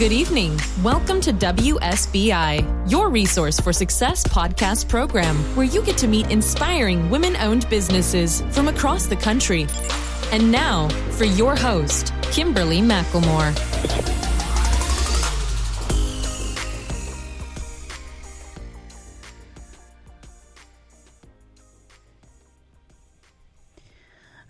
Good evening. Welcome to WSBI, your resource for success podcast program, where you get to meet inspiring women-owned businesses from across the country. And now, for your host, Kimberly McLemore.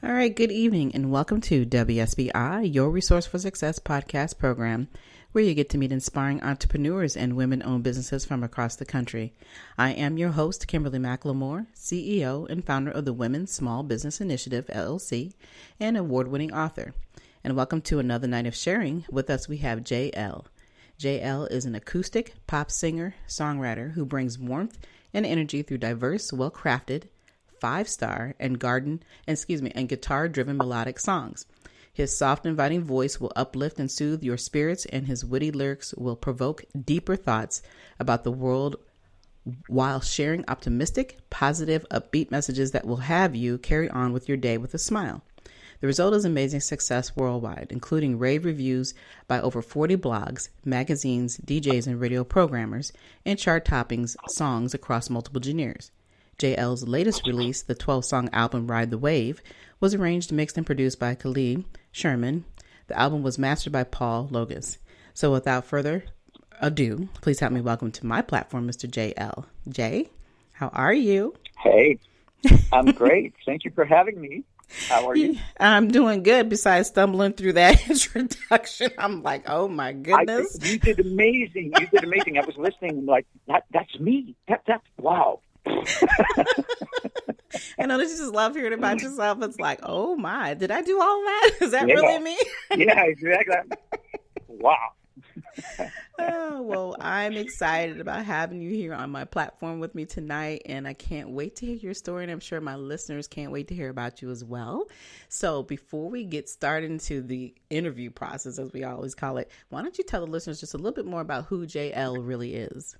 All right, good evening, and welcome to WSBI, your resource for success podcast program, where you get to meet inspiring entrepreneurs and women-owned businesses from across the country. I am your host, Kimberly McLemore, CEO and founder of the Women's Small Business Initiative, LLC, and award-winning author. And welcome to another night of sharing. With us, we have Elle. Elle is an acoustic pop singer, songwriter who brings warmth and energy through diverse, well-crafted, five-star and guitar-driven melodic songs. His soft, inviting voice will uplift and soothe your spirits, and his witty lyrics will provoke deeper thoughts about the world while sharing optimistic, positive, upbeat messages that will have you carry on with your day with a smile. The result is amazing success worldwide, including rave reviews by over 40 blogs, magazines, DJs, and radio programmers, and chart-topping songs across multiple genres. JL's latest release, the 12-song album Ride the Wave, was arranged, mixed, and produced by Sherman. The album was mastered by Paul Logus. So without further ado, please help me welcome to my platform, Mr. JL. Jay, how are you? Hey, I'm great. Thank you for having me. How are you? I'm doing good. Besides stumbling through that introduction, I'm like, oh my goodness. You did amazing. You did amazing. I was listening like, that's me. That's wow. I know that you just love hearing about yourself. It's like, oh my, did I do all that? Is that really me? Yeah, exactly. Wow. Well, I'm excited about having you here on my platform with me tonight, and I can't wait to hear your story, and I'm sure my listeners can't wait to hear about you as well. So before we get started into the interview process, as we always call it, why don't you tell the listeners just a little bit more about who JL really is?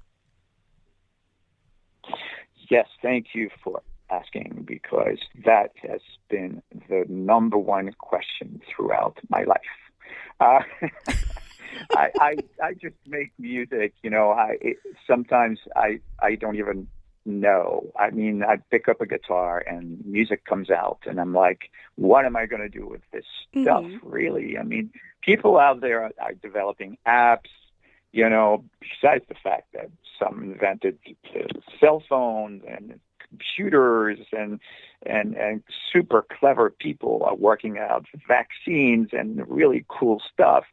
Yes, thank you for asking, because that has been the number one question throughout my life. I just make music, sometimes I don't even know. I mean, I pick up a guitar and music comes out and I'm like, what am I going to do with this stuff, really? I mean, people out there are developing apps, besides the fact that some invented cell phones and computers and super clever people are working out vaccines and really cool stuff.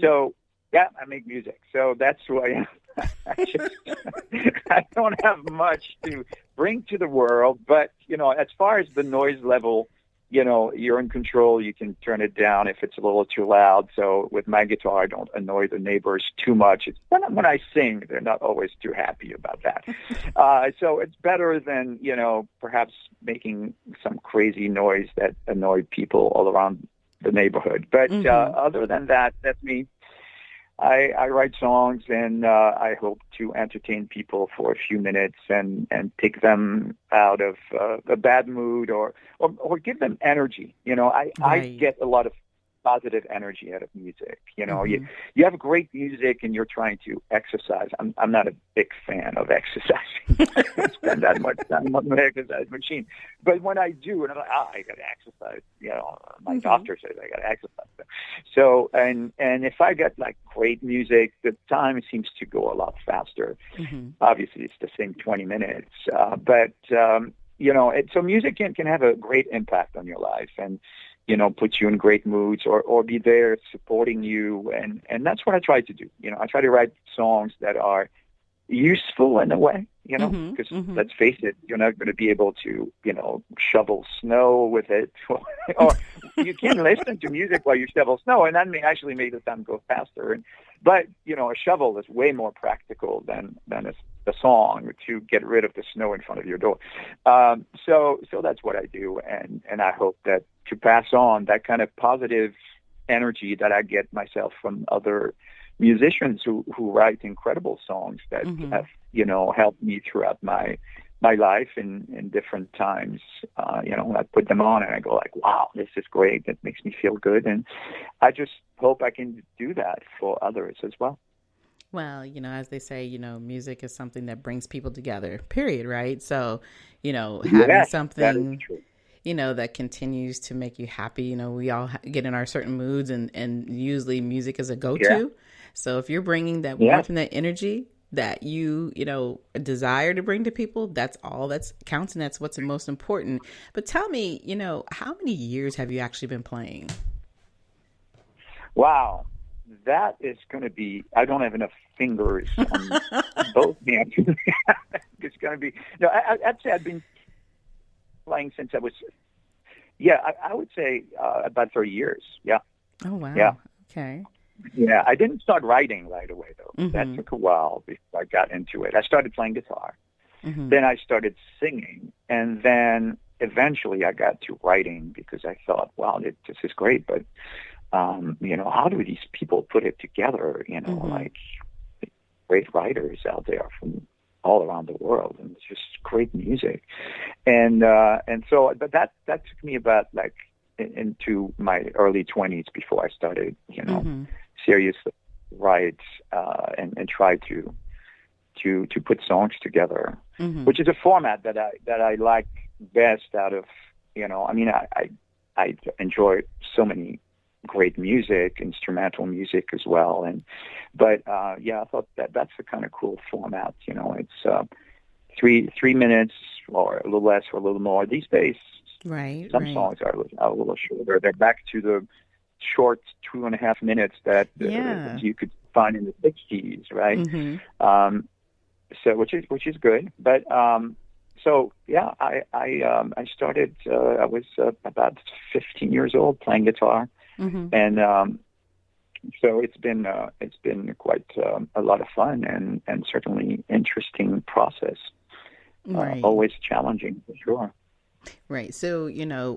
So, yeah, I make music. So that's who I am. I don't have much to bring to the world, but, as far as the noise level, you're in control. You can turn it down if it's a little too loud. So with my guitar, I don't annoy the neighbors too much. When I sing, they're not always too happy about that. So it's better than, perhaps making some crazy noise that annoyed people all around the neighborhood. But other than that, that's me. I write songs, and I hope to entertain people for a few minutes and take them out of a bad mood or give them energy. I get a lot of positive energy out of music. You have great music and you're trying to exercise. I'm not a big fan of exercising. I don't spend that much time on the exercise machine. But when I do, and I'm like, I got to exercise. My doctor says I got to exercise. So, and if I get like great music, the time seems to go a lot faster. Obviously, it's the same 20 minutes. So music can have a great impact on your life and, put you in great moods or be there supporting you. And that's what I try to do. I try to write songs that are useful in a way, because let's face it, you're not going to be able to, shovel snow with it. Or you can listen to music while you shovel snow, and that may actually make the time go faster. But, a shovel is way more practical than a song to get rid of the snow in front of your door. So that's what I do. And I hope that to pass on that kind of positive energy that I get myself from other musicians who write incredible songs that have, helped me throughout my my life in different times. I put them on and I go like, wow, this is great. It makes me feel good. And I just hope I can do that for others as well. Well, as they say, music is something that brings people together, period, right? So, having something, that continues to make you happy, we all get in our certain moods and usually music is a go-to. Yeah. So if you're bringing that warmth and that energy that you desire to bring to people, that's all that counts, and that's what's the most important. But tell me, how many years have you actually been playing? Wow, that is going to be, I don't have enough fingers on both hands. It's going to be, I'd say I've been playing since I was, I would say about 30 years. Yeah. Oh, wow. Yeah. Okay. Yeah, I didn't start writing right away, though. Mm-hmm. That took a while before I got into it. I started playing guitar. Mm-hmm. Then I started singing. And then eventually I got to writing because I thought, wow, this is great. But, how do these people put it together? Like great writers out there from all around the world. And it's just great music. And so, but that took me about like into my early 20s before I started, mm-hmm. seriously write and try to put songs together, mm-hmm. which is a format that I like best out of, I enjoy so many great music, instrumental music as well. But I thought that's the kind of cool format, it's 3 minutes or a little less or a little more these days. Right. Some songs are a little shorter. They're back to the short 2.5 minutes that you could find in the 60s, right? Mm-hmm. So which is good. But I started. I was about 15 years old playing guitar, mm-hmm. and so it's been quite a lot of fun and certainly interesting process. Right. Always challenging for sure. Right. So,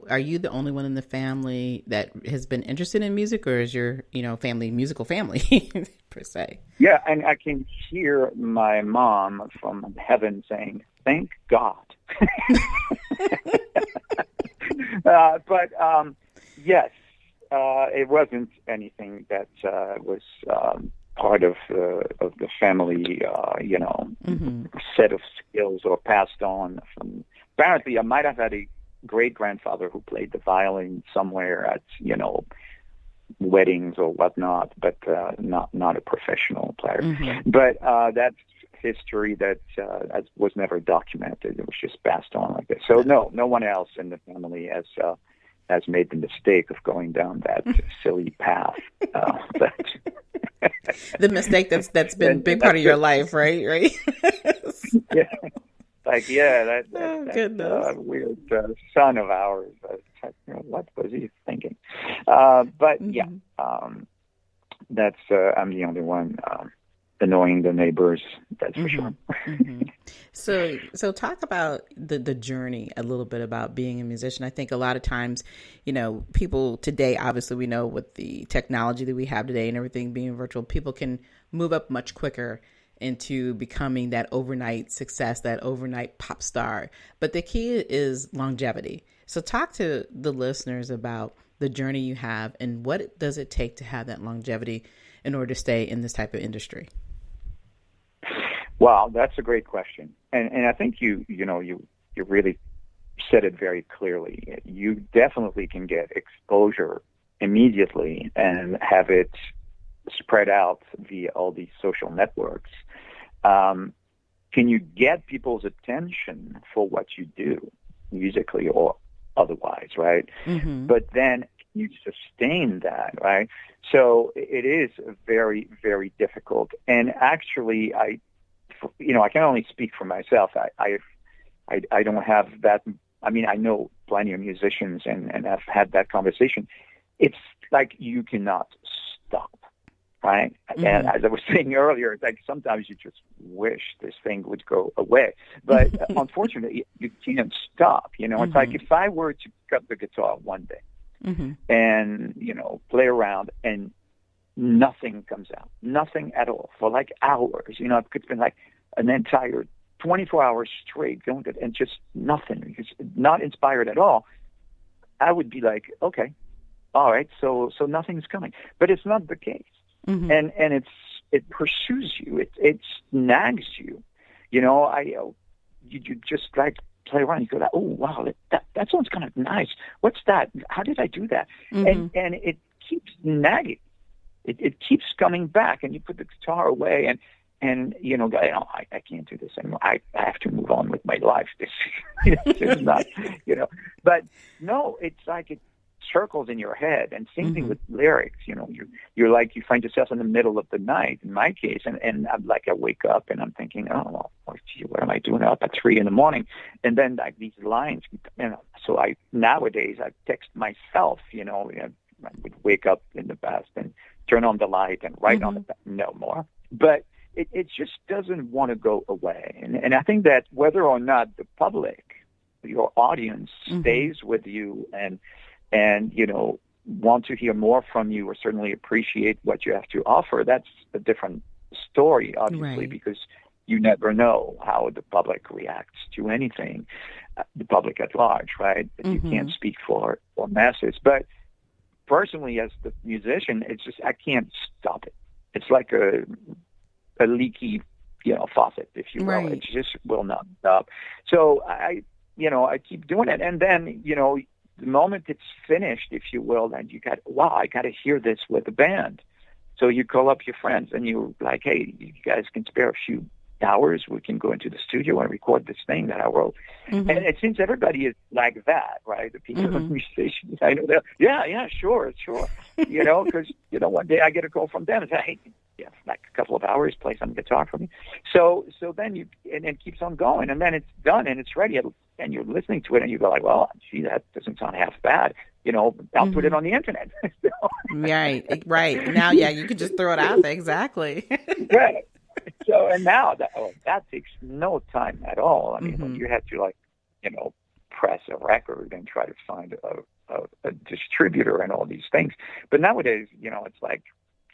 are you the only one in the family that has been interested in music, or is your, family musical family per se? Yeah. And I can hear my mom from heaven saying, thank God. Yes, it wasn't anything that was part of the family, mm-hmm. set of skills or passed on from. Apparently, I might have had a great-grandfather who played the violin somewhere at, weddings or whatnot, but not a professional player. Mm-hmm. But that's history that was never documented. It was just passed on like this. So no one else in the family has made the mistake of going down that silly path. The mistake that's been a big part of your life, right? Right? Yeah. Like, that weird son of ours. What was he thinking? Mm-hmm. That's I'm the only one annoying the neighbors. That's for sure. Mm-hmm. So talk about the journey a little bit about being a musician. I think a lot of times, people today, obviously we know with the technology that we have today and everything being virtual, people can move up much quicker into becoming that overnight success, that overnight pop star. But the key is longevity. So talk to the listeners about the journey you have and what does it take to have that longevity in order to stay in this type of industry? Wow, that's a great question. And I think you really said it very clearly. You definitely can get exposure immediately and have it spread out via all these social networks. Can you get people's attention for what you do, musically or otherwise, right? Mm-hmm. But then you sustain that, right? So it is very, very difficult. And actually, I can only speak for myself. I don't have that. I mean, I know plenty of musicians and I've had that conversation. It's like you cannot stop. Right. Mm-hmm. And as I was saying earlier, it's like sometimes you just wish this thing would go away. But unfortunately, you can't stop. It's mm-hmm. like if I were to pick up the guitar one day mm-hmm. and, play around and nothing comes out, nothing at all for like hours, it could be like an entire 24 hours straight going to, and just nothing, just not inspired at all, I would be like, okay, all right, so nothing's coming. But it's not the case. Mm-hmm. And it pursues you. It nags you. You know, you just like play around. You go, oh wow, that sounds kind of nice. What's that? How did I do that? Mm-hmm. And it keeps nagging. It keeps coming back, and you put the guitar away, and you know, I can't do this anymore. I have to move on with my life. This is not, you know. But no, it's like it circles in your head, and same thing with lyrics. You know, you're like, you find yourself in the middle of the night, in my case, and I'm like, I wake up and I'm thinking, oh, well, gee, what am I doing up at 3 a.m? And then like these lines, you know. So nowadays I text myself, you know, I would wake up in the past and turn on the light and write on the no more. But it just doesn't want to go away. And I think that whether or not the public, your audience, stays with you and you know, want to hear more from you or certainly appreciate what you have to offer, that's a different story, obviously, because you never know how the public reacts to anything, the public at large, right? You can't speak for masses. But personally, as the musician, it's just, I can't stop it. It's like a leaky, you know, faucet, if you will. Right. It just will not stop. So I keep doing it. And then, you know, the moment it's finished, if you will, then I got to hear this with the band. So you call up your friends and you're like, hey, you guys can spare a few hours. We can go into the studio and record this thing that I wrote. And it seems everybody is like that, right? The people in the musicians, I know that. Yeah, sure. You know, because, you know, one day I get a call from them and say, hey, yeah, like a couple of hours, play some guitar for me. So then and it keeps on going, and then it's done and it's ready, and you're listening to it and you go like, well, gee, that doesn't sound half bad. You know, I'll put it on the internet. Right. Now, you can just throw it out there. Exactly. Right. So, and now that takes no time at all. I mean, when you have to, like, you know, press a record and try to find a distributor and all these things. But nowadays, you know, it's like,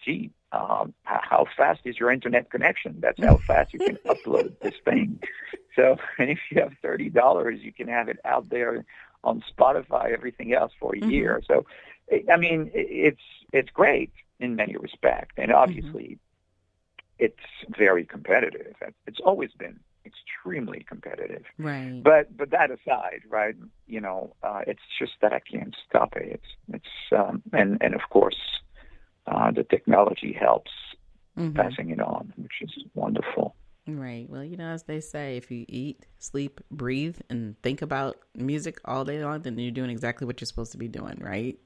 gee, how fast is your internet connection? That's how fast you can upload this thing. So, and if you have $30, you can have it out there on Spotify, everything else for a year. So, I mean, it's great in many respects, and obviously, it's very competitive. It's always been extremely competitive. Right. But that aside, right? You know, it's just that I can't stop it. And of course, the technology helps passing it on, which is wonderful. Right. Well, you know, as they say, if you eat, sleep, breathe, and think about music all day long, then you're doing exactly what you're supposed to be doing, right?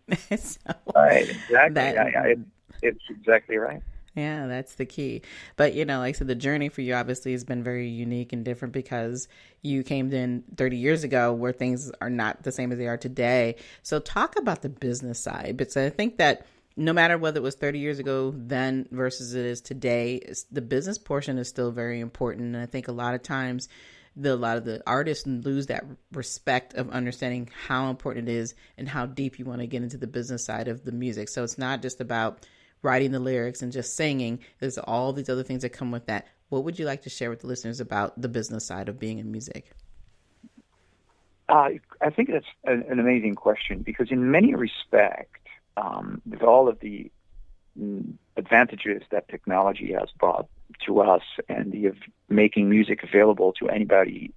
Right. Exactly. It's exactly right. Yeah, that's the key. But, you know, like I said, the journey for you obviously has been very unique and different because you came in 30 years ago where things are not the same as they are today. So talk about the business side. But so I think that no matter whether it was 30 years ago then versus it is today, the business portion is still very important. And I think a lot of times a lot of the artists lose that respect of understanding how important it is and how deep you want to get into the business side of the music. So it's not just about writing the lyrics and just singing. There's all these other things that come with that. What would you like to share with the listeners about the business side of being in music? I think that's an amazing question because in many respects, with all of the advantages that technology has brought to us and the making music available to anybody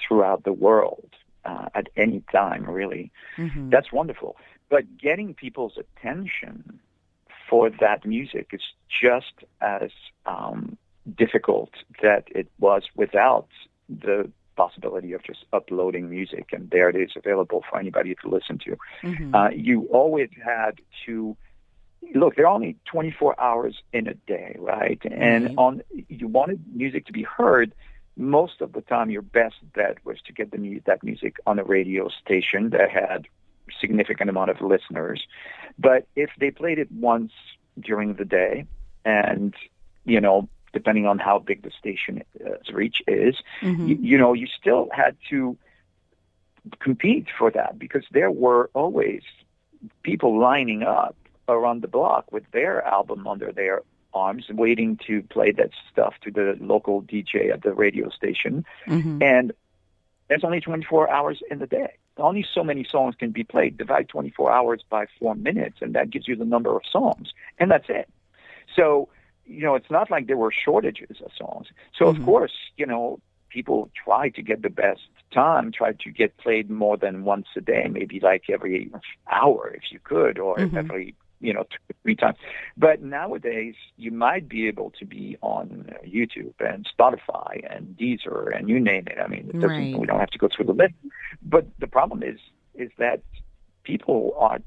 throughout the world at any time, really, that's wonderful. But getting people's attention for that music is just as difficult that it was without the possibility of just uploading music and there it is available for anybody to listen to. You always had to look. There are only 24 hours in a day, right? And you wanted music to be heard. Most of the time, your best bet was to get that music on a radio station that had significant amount of listeners. But if they played it once during the day and, you know, depending on how big the station's reach is, you know, you still had to compete for that because there were always people lining up around the block with their album under their arms waiting to play that stuff to the local DJ at the radio station. And there's only 24 hours in the day. Only so many songs can be played. Divide 24 hours by 4 minutes, and that gives you the number of songs, and that's it. So, it's not like there were shortages of songs. So, of course, people try to get the best time, try to get played more than once a day, maybe like every hour if you could, or every 2 or 3 times. But nowadays, you might be able to be on YouTube and Spotify and Deezer and you name it. I mean, we don't have to go through the list. But the problem is that people are,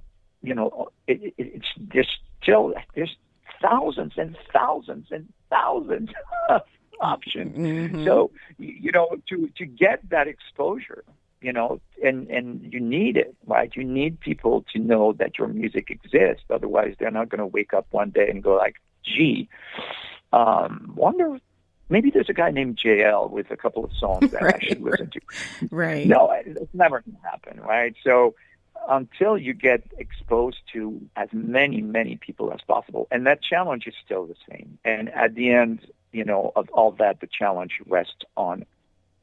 it's just still, there's thousands and thousands and thousands of options. So, to get that exposure, and you need it, right? You need people to know that your music exists. Otherwise, they're not going to wake up one day and go like, gee, wonder, maybe there's a guy named Elle with a couple of songs that I should listen to. Right. No, it's never going to happen, right? So until you get exposed to as many, many people as possible, and that challenge is still the same. And at the end, of all that, the challenge rests on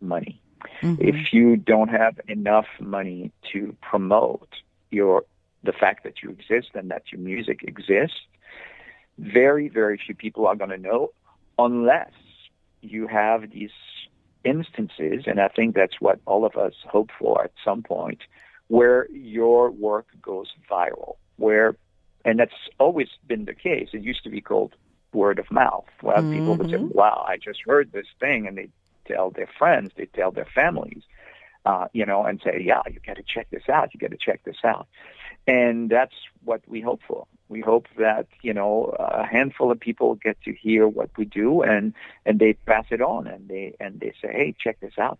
money. If you don't have enough money to promote the fact that you exist and that your music exists, very, very few people are going to know unless you have these instances, and I think that's what all of us hope for at some point, where your work goes viral, and that's always been the case. It used to be called word of mouth. Well, people would say, wow, I just heard this thing, and they tell their friends, they tell their families, and say, yeah, you got to check this out. You got to check this out. And that's what we hope for. We hope that, a handful of people get to hear what we do and they pass it on and they say, hey, check this out.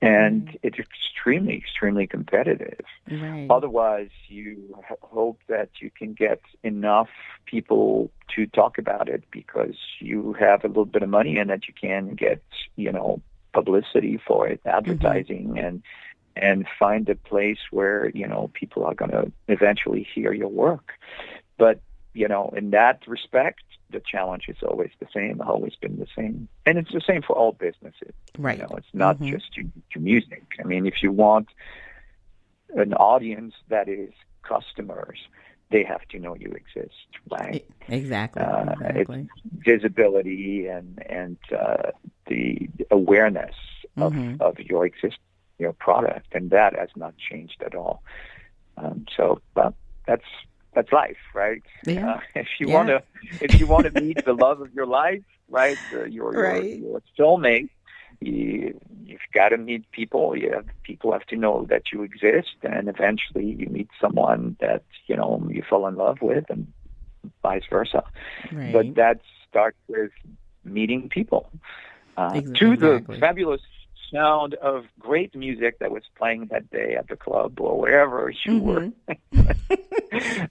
And it's extremely, extremely competitive. Right. Otherwise, you hope that you can get enough people to talk about it because you have a little bit of money and that you can get, publicity for it, advertising, and find a place where, people are going to eventually hear your work. But, in that respect, the challenge is always the same, always been the same. And it's the same for all businesses. Right. It's not just your music. I mean, if you want an audience that is customers, they have to know you exist, right? Exactly. It's visibility and the awareness of your existence, your product, and that has not changed at all. That's life, right? Yeah. If you want to meet the love of your life, right? Your soulmate, you've got to meet people. People have to know that you exist, and eventually you meet someone that you fall in love with, and vice versa. Right. But that starts with meeting people. To the fabulous sound of great music that was playing that day at the club or wherever you were,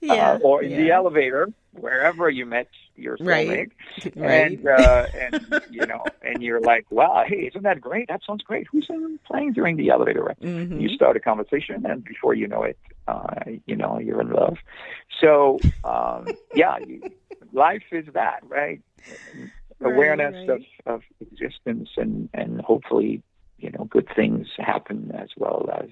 or in the elevator, wherever you met your soulmate, and you're like, wow, hey, isn't that great? That sounds great. Who's playing during the elevator? Right? You start a conversation, and before you know it, you're in love. So, life is that, right? Awareness of existence, and hopefully, good things happen as well as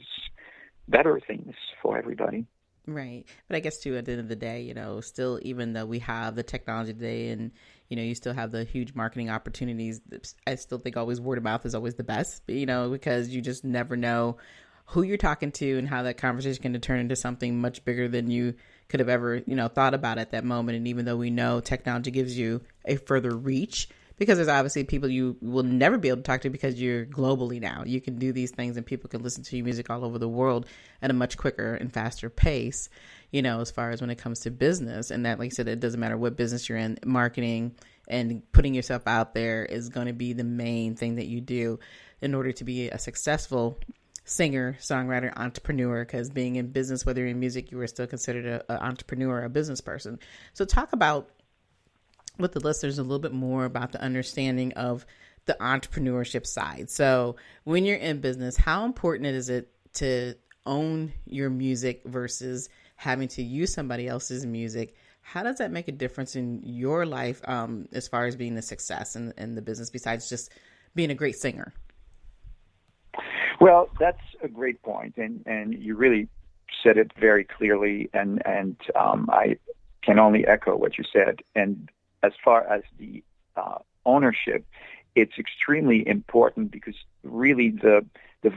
better things for everybody. Right. But I guess, too, at the end of the day, still, even though we have the technology today and, you still have the huge marketing opportunities, I still think always word of mouth is always the best, because you just never know who you're talking to and how that conversation can turn into something much bigger than you could have ever, thought about at that moment. And even though we know technology gives you a further reach, because there's obviously people you will never be able to talk to because you're globally now. You can do these things and people can listen to your music all over the world at a much quicker and faster pace, as far as when it comes to business. And that, like I said, it doesn't matter what business you're in, marketing and putting yourself out there is going to be the main thing that you do in order to be a successful singer, songwriter, entrepreneur, because being in business, whether you're in music, you are still considered an entrepreneur, a business person. So talk about with the listeners a little bit more about the understanding of the entrepreneurship side. So when you're in business, how important is it to own your music versus having to use somebody else's music? How does that make a difference in your life as far as being a success in the business, besides just being a great singer? Well, that's a great point, and you really said it very clearly, and I can only echo what you said. And as far as the ownership, it's extremely important, because really the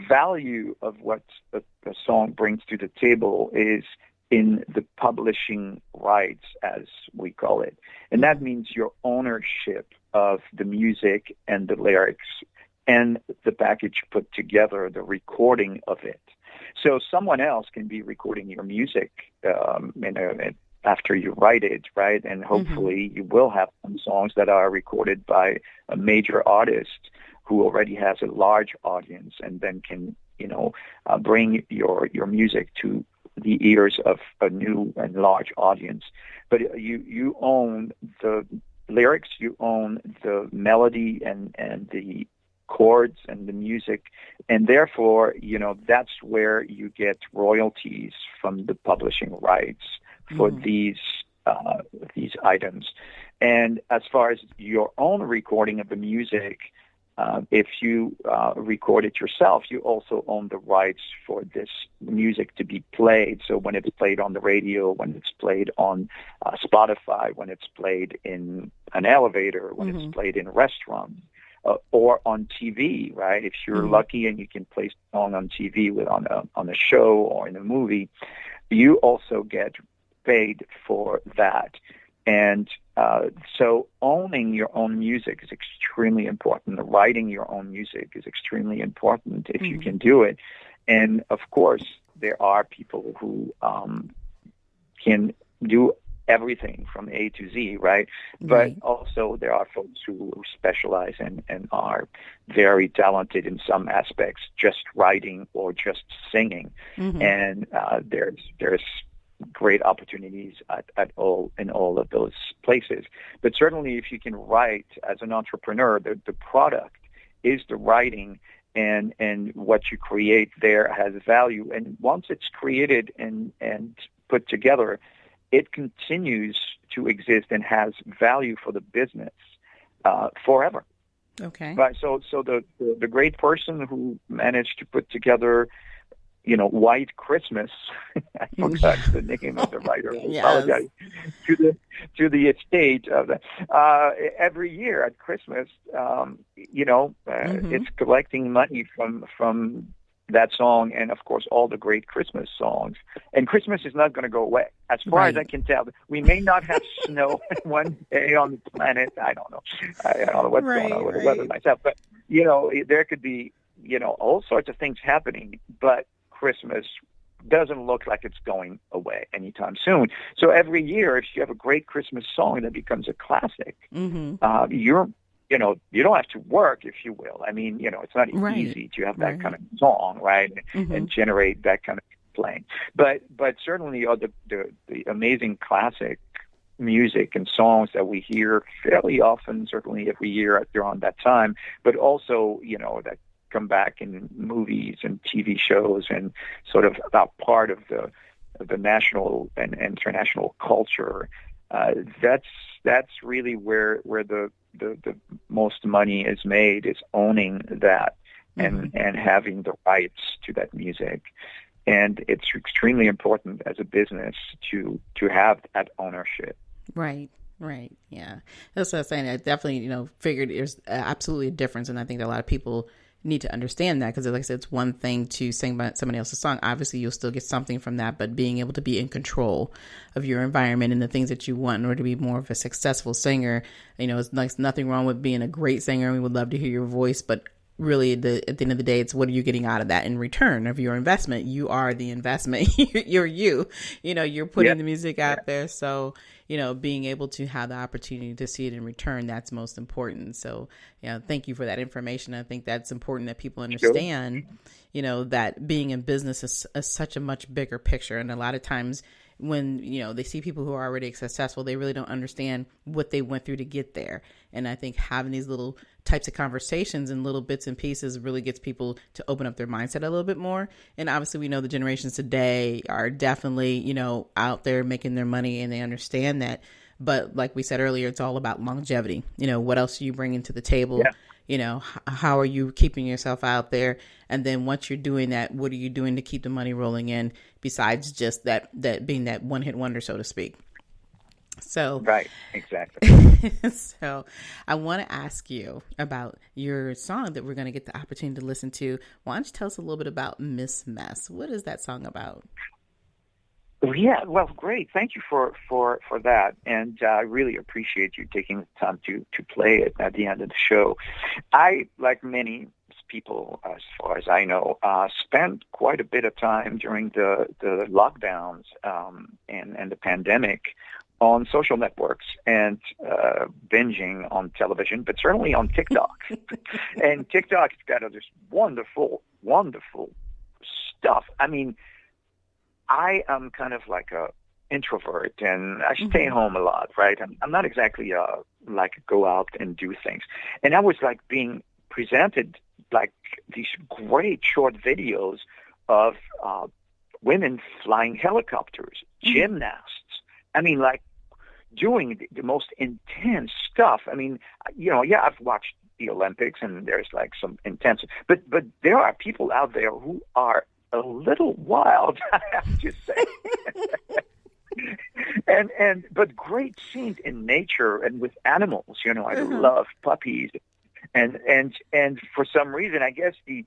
value of what a song brings to the table is in the publishing rights, as we call it. And that means your ownership of the music and the lyrics and the package put together, the recording of it. So someone else can be recording your music after you write it, right? And hopefully you will have some songs that are recorded by a major artist who already has a large audience, and then can, bring your music to the ears of a new and large audience. But you own the lyrics, you own the melody and the chords and the music, and therefore, that's where you get royalties from the publishing rights for these items. And as far as your own recording of the music, if you record it yourself, you also own the rights for this music to be played. So when it's played on the radio, when it's played on Spotify, when it's played in an elevator, when it's played in a restaurant, or on TV, right? If you're lucky and you can play a song on TV on a show or in a movie, you also get paid for that. And so owning your own music is extremely important. Writing your own music is extremely important if you can do it. And of course, there are people who can do everything from A to Z, right? But also there are folks who specialize and are very talented in some aspects, just writing or just singing. And there's great opportunities in all of those places. But certainly if you can write as an entrepreneur, the product is the writing, and what you create there has value. And once it's created and put together, it continues to exist and has value for the business forever. Okay. Right. So the great person who managed to put together, White Christmas, I forgot the name of the writer. I apologize. To the estate of that. Every year at Christmas, it's collecting money from that song, and of course all the great Christmas songs. And Christmas is not going to go away, as far as I can tell. We may not have snow one day on the planet. I don't know. I don't know what's going on with the weather myself, but there could be all sorts of things happening, but Christmas doesn't look like it's going away anytime soon. So every year, if you have a great Christmas song that becomes a classic, you don't have to work, if you will. I mean, it's not easy to have that kind of song, right? And generate that kind of playing. But certainly the amazing classic music and songs that we hear fairly often, certainly every year around that time, but also, that come back in movies and TV shows and sort of about part of the national and international culture. That's really where the most money is made, is owning that and having the rights to that music. And it's extremely important as a business to have that ownership. Right. Yeah. That's what I was saying. I definitely, figured there's absolutely a difference. And I think that a lot of people need to understand that, because like I said, it's one thing to sing by somebody else's song. Obviously you'll still get something from that, but being able to be in control of your environment and the things that you want in order to be more of a successful singer, it's like nothing wrong with being a great singer. We would love to hear your voice, but really at the end of the day, it's what are you getting out of that in return of your investment? You are the investment. You're putting the music out there. So, being able to have the opportunity to see it in return, that's most important. So, thank you for that information. I think that's important that people understand, that being in business is such a much bigger picture. And a lot of times when, they see people who are already successful, they really don't understand what they went through to get there. And I think having these little types of conversations and little bits and pieces really gets people to open up their mindset a little bit more. And obviously we know the generations today are definitely, you know, out there making their money, and they understand that. But like we said earlier, it's all about longevity. You know, what else are you bringing to the table? Yeah. You know, how are you keeping yourself out there? And then once you're doing that, what are you doing to keep the money rolling in besides just that being that one hit wonder, so to speak? So right, exactly. So I want to ask you about your song that we're going to get the opportunity to listen to. Why don't you tell us a little bit about Miss Mess? What is that song about? Yeah, well, great. Thank you for that, and I really appreciate you taking the time to play it at the end of the show. I, like many people, as far as I know, spent quite a bit of time during the lockdowns and the pandemic on social networks and binging on television, but certainly on TikTok. And TikTok's got this wonderful, wonderful stuff. I mean, I am kind of like a introvert, and I stay home a lot, right? I'm not exactly like go out and do things. And I was like being presented like these great short videos of women flying helicopters, gymnasts. I mean, like doing the most intense stuff. I mean, you know, yeah, I've watched the Olympics, and there's like some intense, but there are people out there who are a little wild, I have to say. But great scenes in nature and with animals. You know, I love puppies, and for some reason, I guess the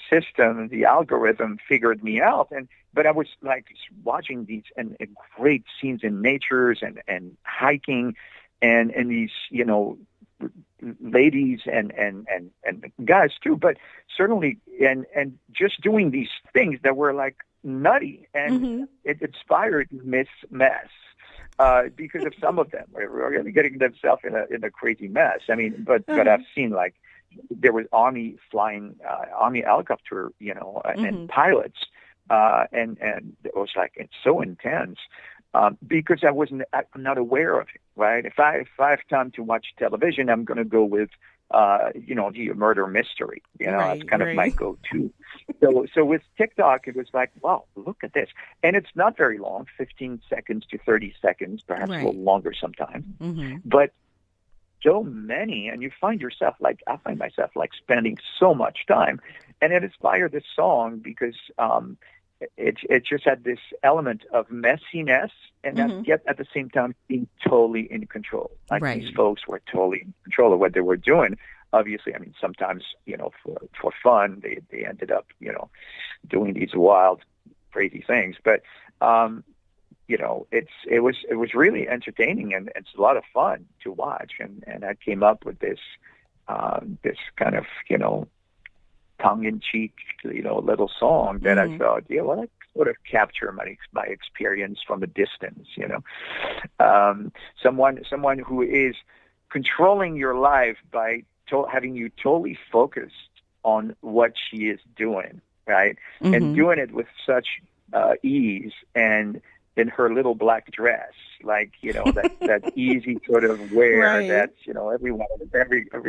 system, the algorithm figured me out. But I was like watching these and great scenes in natures and hiking and these, you know, ladies and guys too, but certainly and just doing these things that were like nutty, and it inspired Miss Mess because of some of them were really getting themselves in a crazy mess. I mean, but I've seen like there was army helicopter, you know, and pilots, and it was like it's so intense. Because I'm not aware of it, right? If I have time to watch television, I'm going to go with, you know, the murder mystery. You know, that's kind of my go-to. So with TikTok, it was like, wow, look at this. And it's not very long, 15 seconds to 30 seconds, perhaps a little longer sometimes. But so many, and you find yourself like, I find myself like spending so much time. And it inspired this song because it just had this element of messiness, and yet at the same time being totally in control. Like these folks were totally in control of what they were doing. Obviously, I mean, sometimes, you know, for fun, they ended up, you know, doing these wild, crazy things. But you know, it was really entertaining, and it's a lot of fun to watch. And I came up with this kind of, you know, tongue-in-cheek, you know, little song that I thought, yeah, well, I sort of capture my experience from a distance, you know. Someone who is controlling your life by having you totally focused on what she is doing, right? And doing it with such ease, and in her little black dress, like, you know, that easy sort of wear that, you know, every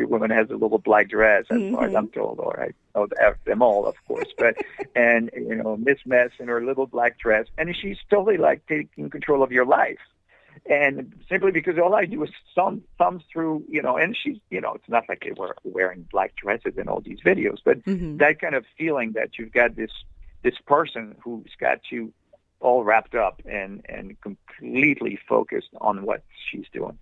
woman has a little black dress, as far as I'm told, or I know them all, of course. But, and, you know, Miss Mess in her little black dress, and she's totally like taking control of your life. And simply because all I do is thumb through, you know, and she's, you know, it's not like they were wearing black dresses in all these videos, but that kind of feeling that you've got this person who's got you all wrapped up and completely focused on what she's doing.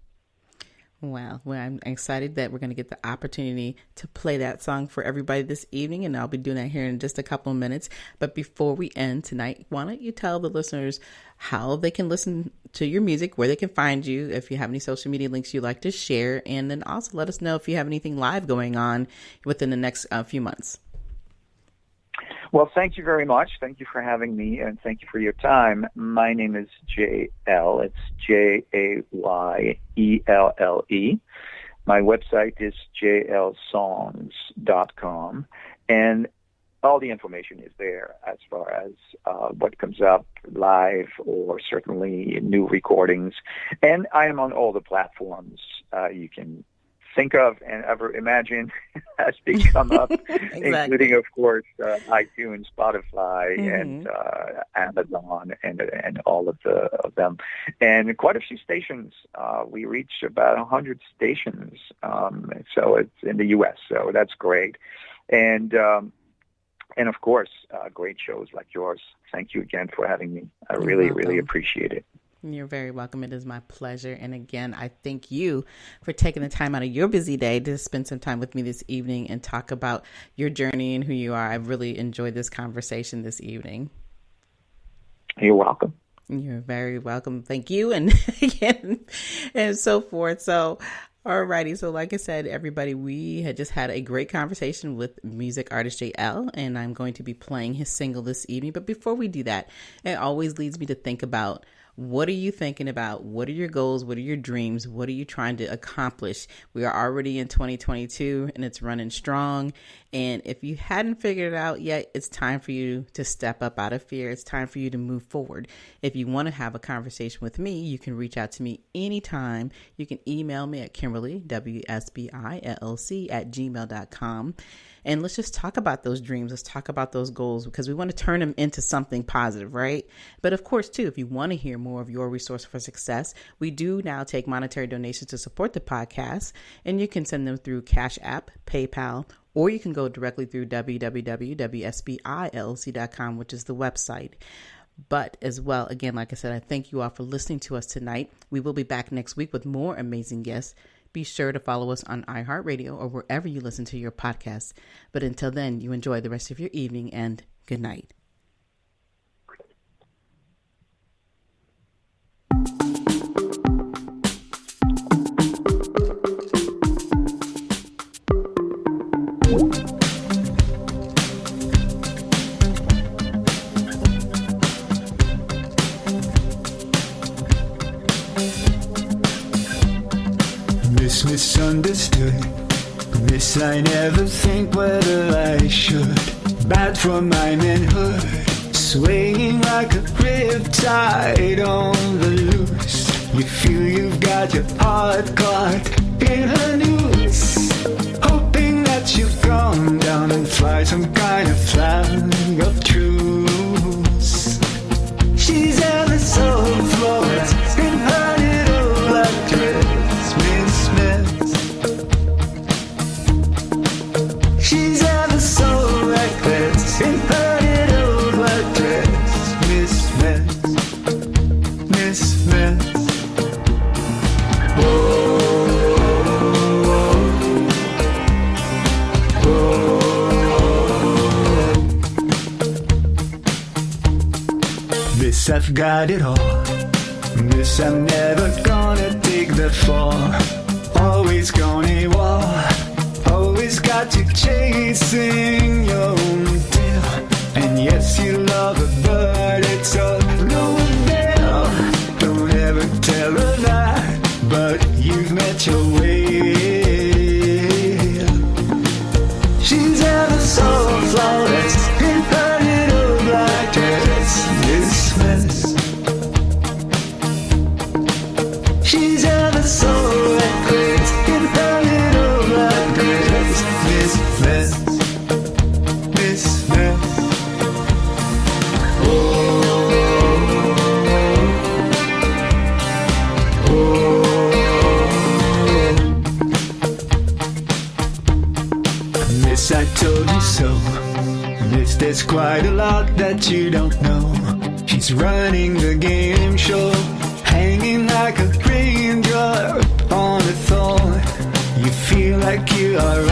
Wow. Well, I'm excited that we're going to get the opportunity to play that song for everybody this evening, and I'll be doing that here in just a couple of minutes. But before we end tonight, why don't you tell the listeners how they can listen to your music, where they can find you, if you have any social media links you'd like to share, and then also let us know if you have anything live going on within the next few months. Well, thank you very much. Thank you for having me, and thank you for your time. My name is Elle. It's JAYELLE. My website is jlsongs.com, and all the information is there as far as what comes up live or certainly new recordings. And I am on all the platforms you can think of and ever imagine as they come up, Exactly. including, of course, iTunes, Spotify, and Amazon, and all of them, and quite a few stations. We reach about 100 stations, so it's in the U.S. So that's great, and of course, great shows like yours. Thank you again for having me. I really appreciate it. You're very welcome. It is my pleasure. And again, I thank you for taking the time out of your busy day to spend some time with me this evening and talk about your journey and who you are. I've really enjoyed this conversation this evening. You're welcome. You're very welcome. Thank you. And again, and so forth. So, alrighty. So like I said, everybody, we had just had a great conversation with music artist Elle, and I'm going to be playing his single this evening. But before we do that, it always leads me to think about, what are you thinking about? What are your goals? What are your dreams? What are you trying to accomplish? We are already in 2022 and it's running strong. And if you hadn't figured it out yet, it's time for you to step up out of fear. It's time for you to move forward. If you want to have a conversation with me, you can reach out to me anytime. You can email me at Kimberly, WSBILLC@gmail.com. And let's just talk about those dreams. Let's talk about those goals, because we want to turn them into something positive, right? But of course, too, if you want to hear more of your resource for success, we do now take monetary donations to support the podcast, and you can send them through Cash App, PayPal, or you can go directly through www.wsbillc.com, which is the website. But as well, again, like I said, I thank you all for listening to us tonight. We will be back next week with more amazing guests. Be sure to follow us on iHeartRadio or wherever you listen to your podcasts. But until then, you enjoy the rest of your evening, and good night. Misunderstood. Miss, I never think whether I should. Bad for my manhood. Swaying like a riptide on the loose. You feel you've got your heart caught in a noose. Hoping that you've gone down and fly some kind of flag of truce. She's ever so flawless in her little black dress. She's ever so reckless in her little black dress. Miss Mess. Miss, I've got it all. Miss, I'm never gonna take the fall. Always gonna walk. Always got you chasing your own tail. And yes, you love her, but it's all no avail. Don't ever tell her that, but you've met your whale. She's ever so flawless in her little black dress. Miss Mess. She's ever so reckless in her little black dress. Miss Mess. Miss, I told you so. Miss, there's quite a lot that you don't know. She's running the game show, hanging like a raindrop on a thorn. You feel like you are